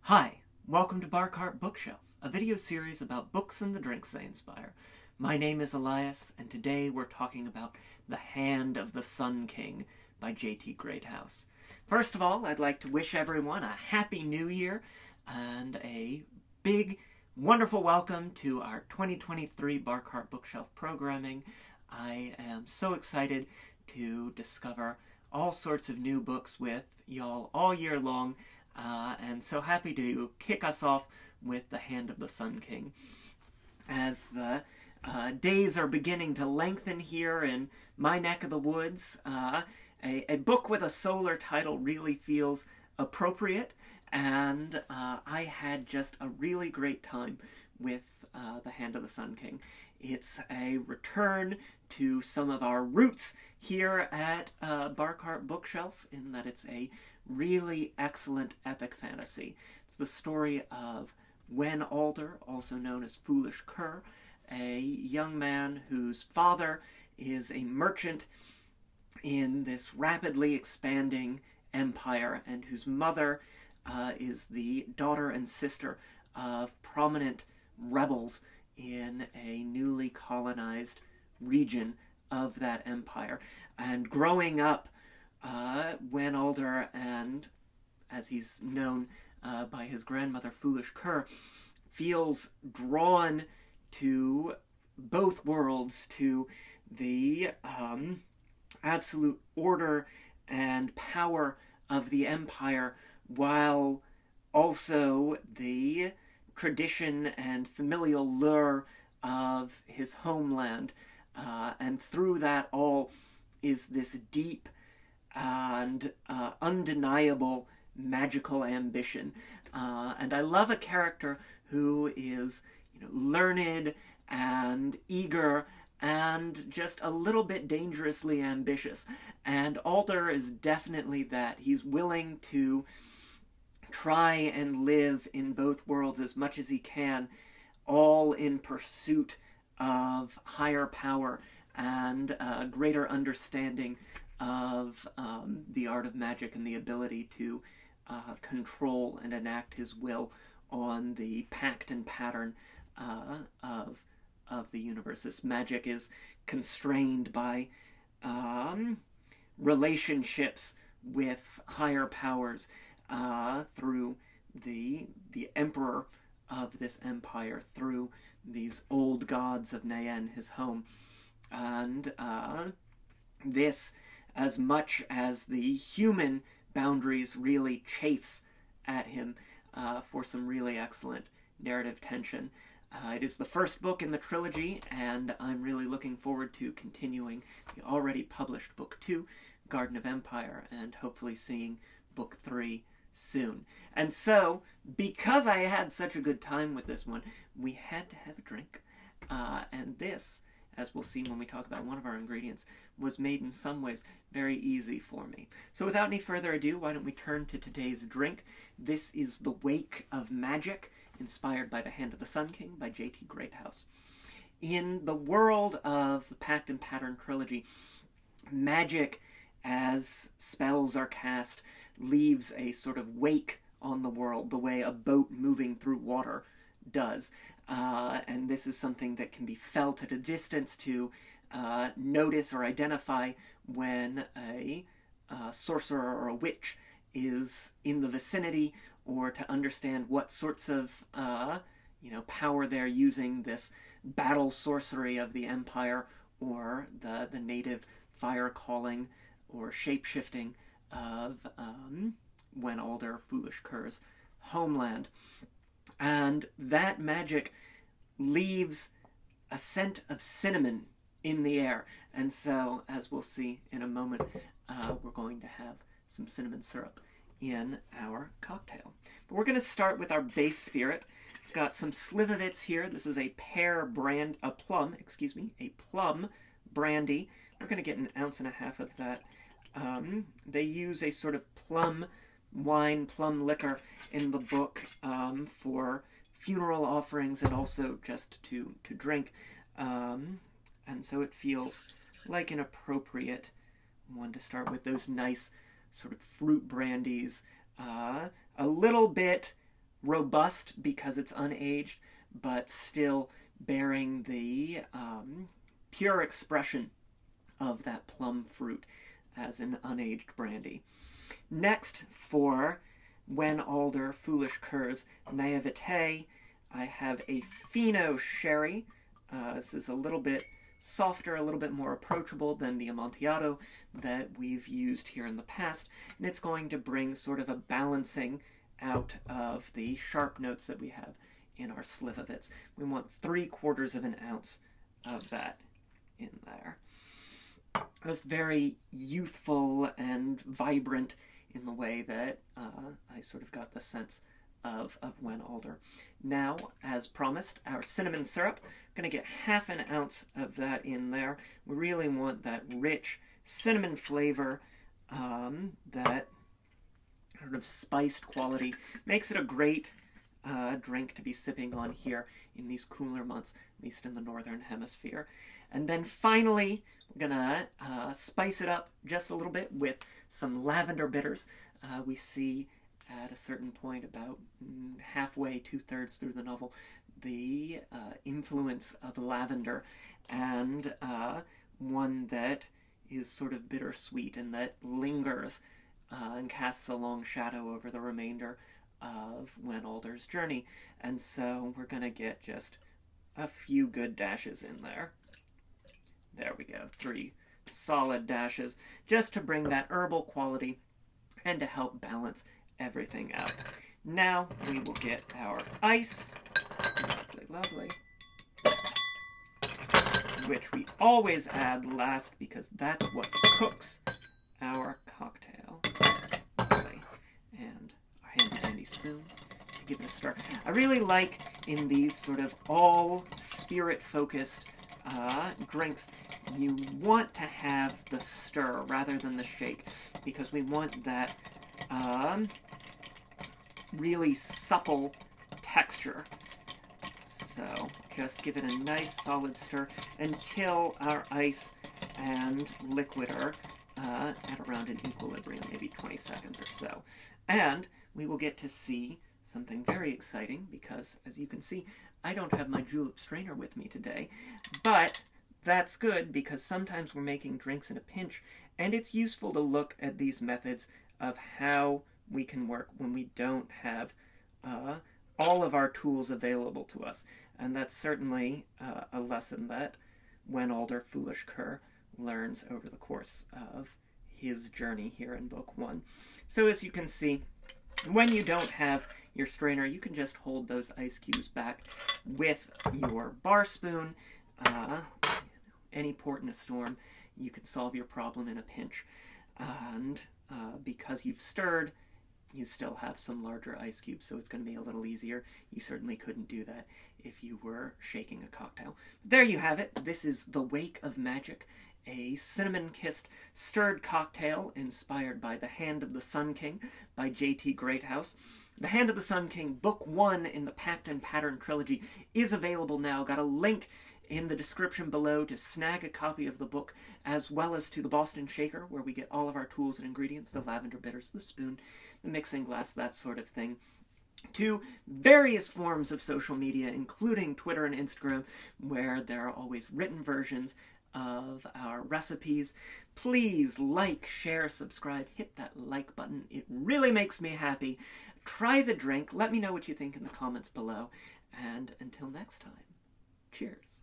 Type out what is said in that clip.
Hi, welcome to Bar Cart Bookshelf, a video series about books and the drinks they inspire. My name is Elias, and today we're talking about The Hand of the Sun King by J.T. Greathouse. First of all, I'd like to wish everyone a Happy New Year and a big, wonderful welcome to our 2023 Bar Cart Bookshelf programming. I am so excited to discover all sorts of new books with y'all all year long. And so happy to kick us off with The Hand of the Sun King. As the days are beginning to lengthen here in my neck of the woods, a book with a solar title really feels appropriate, and I had just a really great time with The Hand of the Sun King. It's a return to some of our roots here at Bar Cart Bookshelf, in that it's a really excellent epic fantasy. It's the story of Wen Alder, also known as Foolish Cur, a young man whose father is a merchant in this rapidly expanding empire, and whose mother is the daughter and sister of prominent rebels in a newly colonized region of that empire. And growing up, Wen Alder, and as he's known by his grandmother Foolish Cur, feels drawn to both worlds, to the absolute order and power of the empire, while also the tradition and familial lure of his homeland. And through that all is this deep and undeniable magical ambition. And I love a character who is, learned and eager and just a little bit dangerously ambitious. And Alder is definitely that. He's willing to try and live in both worlds as much as he can, all in pursuit of higher power and greater understanding of the art of magic and the ability to control and enact his will on the Pact and Pattern of the universe. This magic is constrained by relationships with higher powers through the emperor of this empire, through these old gods of Naen, his home. And this, as much as the human boundaries, really chafes at him for some really excellent narrative tension. It is the first book in the trilogy, and I'm really looking forward to continuing the already published Book 2, Garden of Empire, and hopefully seeing Book 3 soon. And so, because I had such a good time with this one, we had to have a drink. And this, as we'll see when we talk about one of our ingredients, was made in some ways very easy for me. So without any further ado, why don't we turn to today's drink. This is The Wake of Magic, inspired by The Hand of the Sun King by J.T. Greathouse. In the world of the Pact and Pattern trilogy, magic, as spells are cast, leaves a sort of wake on the world, the way a boat moving through water does. And this is something that can be felt at a distance, to notice or identify when a sorcerer or a witch is in the vicinity, or to understand what sorts of power they're using, this battle sorcery of the empire, or the native fire calling or shape-shifting of Wen Alder, Foolish Cur's homeland. And that magic leaves a scent of cinnamon in the air. And so, as we'll see in a moment, we're going to have some cinnamon syrup in our cocktail. But we're going to start with our base spirit. I've got some Slivovitz here. This is a plum brandy. We're going to get 1.5 ounces of that. They use a sort of plum wine, plum liquor in the book for funeral offerings, and also just to drink. And so it feels like an appropriate one to start with. Those nice sort of fruit brandies, a little bit robust because it's unaged, but still bearing the pure expression of that plum fruit as an unaged brandy. Next, for Wen Alder Foolish Cur's Naivete, I have a Fino Sherry. This is a little bit softer, a little bit more approachable than the Amontillado that we've used here in the past, and it's going to bring sort of a balancing out of the sharp notes that we have in our Slivovitz. We want 3/4 of an ounce of that in there. It's very youthful and vibrant in the way that I sort of got the sense of Wen Alder. Now, as promised, our cinnamon syrup. I'm going to get 1/2 ounce of that in there. We really want that rich cinnamon flavor, that sort of spiced quality. Makes it a great drink to be sipping on here in these cooler months, at least in the northern hemisphere. And then finally, we're going to spice it up just a little bit with some lavender bitters. We see at a certain point, about halfway, 2/3 through the novel, the influence of lavender, and one that is sort of bittersweet and that lingers and casts a long shadow over the remainder of Wen Alder's journey. And so we're going to get just a few good dashes in there. There we go, 3 solid dashes, just to bring that herbal quality and to help balance everything out. Now we will get our ice, lovely, lovely, which we always add last because that's what cooks our cocktail. Lovely. And our handy-dandy spoon to give it a stir. I really like in these sort of all spirit-focused drinks, you want to have the stir rather than the shake, because we want that really supple texture. So just give it a nice solid stir until our ice and liquid are at around an equilibrium, maybe 20 seconds or so. And we will get to see something very exciting, because as you can see, I don't have my julep strainer with me today, but that's good because sometimes we're making drinks in a pinch, and it's useful to look at these methods of how we can work when we don't have all of our tools available to us. And that's certainly a lesson that Wen Alder Foolish Cur learns over the course of his journey here in Book 1. So as you can see, when you don't have your strainer, you can just hold those ice cubes back with your bar spoon. Any port in a storm, you can solve your problem in a pinch. And because you've stirred, you still have some larger ice cubes, so it's going to be a little easier. You certainly couldn't do that if you were shaking a cocktail. There you have it. This is The Wake of Magic, a cinnamon-kissed stirred cocktail inspired by The Hand of the Sun King by J.T. Greathouse. The Hand of the Sun King, Book 1 in the Pact Pattern trilogy, is available now. Got a link in the description below to snag a copy of the book, as well as to the Boston Shaker, where we get all of our tools and ingredients, the lavender bitters, the spoon, the mixing glass, that sort of thing, to various forms of social media, including Twitter and Instagram, where there are always written versions of our recipes. Please like, share, subscribe, hit that like button. It really makes me happy. Try the drink. Let me know what you think in the comments below. And until next time, cheers.